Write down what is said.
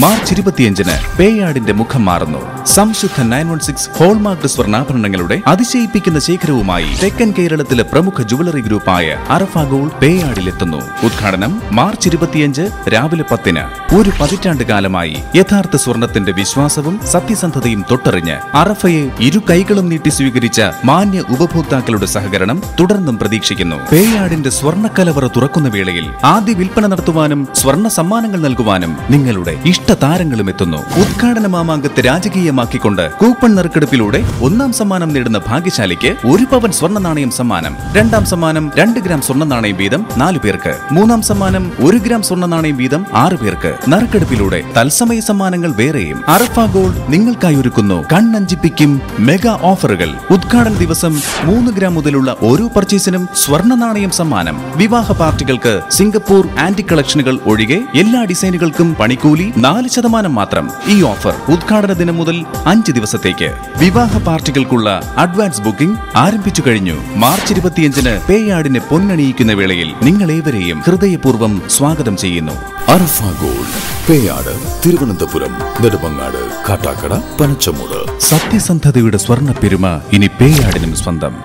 March 25-ന് പേയാടിന്റെ മുഖം മാറുന്നു. സംശുദ്ധ 916 hallmark സ്വർണ്ണാഭരണങ്ങളുടെ അതിശയിപ്പിക്കുന്ന ശേഖരവുമായി തെക്കൻ കേരളത്തിലെ പ്രമുഖ ജുവലറി ഗ്രൂപ്പായ അറഫ ഗോൾഡ് പേയാടിലെത്തുന്നു. ഉദ്ഘാടനം മാർച്ച് 25 രാവിലെ 10-ന്. ഒരു പതിറ്റാണ്ട് കാലമായി യഥാർത്ഥ സ്വർണത്തിന്റെ വിശ്വാസവും സത്യസന്ധതയും തൊട്ടറിഞ്ഞ് അറഫയെ ഇരു കൈകളും നീട്ടി സ്വീകരിച്ച മാന്യ ഉപഭോക്താക്കളുടെ സഹകരണം തുടർന്നും പ്രതീക്ഷിക്കുന്നു. പേയാടിന്റെ സ്വർണ്ണക്കലവറ തുറക്കുന്ന വേളയിൽ ആദ്യ വിൽപ്പന നടത്തുവാനും സ്വർണ്ണ സമ്മാനങ്ങൾ നൽകുവാനും നിങ്ങളുടെ താരങ്ങളും എത്തുന്നു. ഉദ്ഘാടന മാമാങ്കത്തെ രാജകീയമാക്കിക്കൊണ്ട് കൂപ്പൺ നറുക്കെടുപ്പിലൂടെ 1ാം സമ്മാനം നേടുന്ന ഭാഗ്യശാലിക്ക് 1 പവൻ സ്വർണ്ണ നാണയം സമ്മാനം, 2ാം സമ്മാനം 2 ഗ്രാം സ്വർണ്ണ നാണയം വീതം 4 പേർക്ക്, 3ാം സമ്മാനം 1 ഗ്രാം സ്വർണ്ണ നാണയം വീതം 6 പേർക്ക്. നറുക്കെടുപ്പിലൂടെ തത്സമയ സമ്മാനങ്ങൾ വേറെയും. അറഫ ഗോൾഡ് നിങ്ങൾക്കായി ഒരുക്കുന്നു കണ്ണഞ്ചിപ്പിക്കും മെഗാ ഓഫറുകൾ. ഉദ്ഘാടന ദിവസം 3 ഗ്രാം മുതലുള്ള ഓരോ പർച്ചേസിനും സ്വർണ്ണ നാണയം സമ്മാനം. വിവാഹ പാർട്ടികൾക്ക് സിംഗപ്പൂർ ആന്റി കളക്ഷനുകൾ ഒഴികെ എല്ലാ ഡിസൈനുകൾക്കും പണിക്കൂലി 4% മാത്രം. ഈ ഓഫർ ഉദ്ഘാടന ദിനം മുതൽ 5 ദിവസത്തേക്ക്. വിവാഹ പാർട്ടികൾക്കുള്ള അഡ്വാൻസ് ബുക്കിംഗ് ആരംഭിച്ചു കഴിഞ്ഞു. മാർച്ച് 25-ന് പേയാടിനെ പൊന്നണിയിക്കുന്ന വേളയിൽ നിങ്ങളേവരെയും ഹൃദയപൂർവ്വം സ്വാഗതം ചെയ്യുന്നു. അറഫ ഗോൾഡ്, പേയാട്, തിരുവനന്തപുരം, നെടുമങ്ങാട്, കാട്ടാക്കട, പനച്ചമൂട്. സത്യസന്ധതയുടെ സ്വർണ്ണ പെരുമ ഇനി പേയാടിനും സ്വന്തം.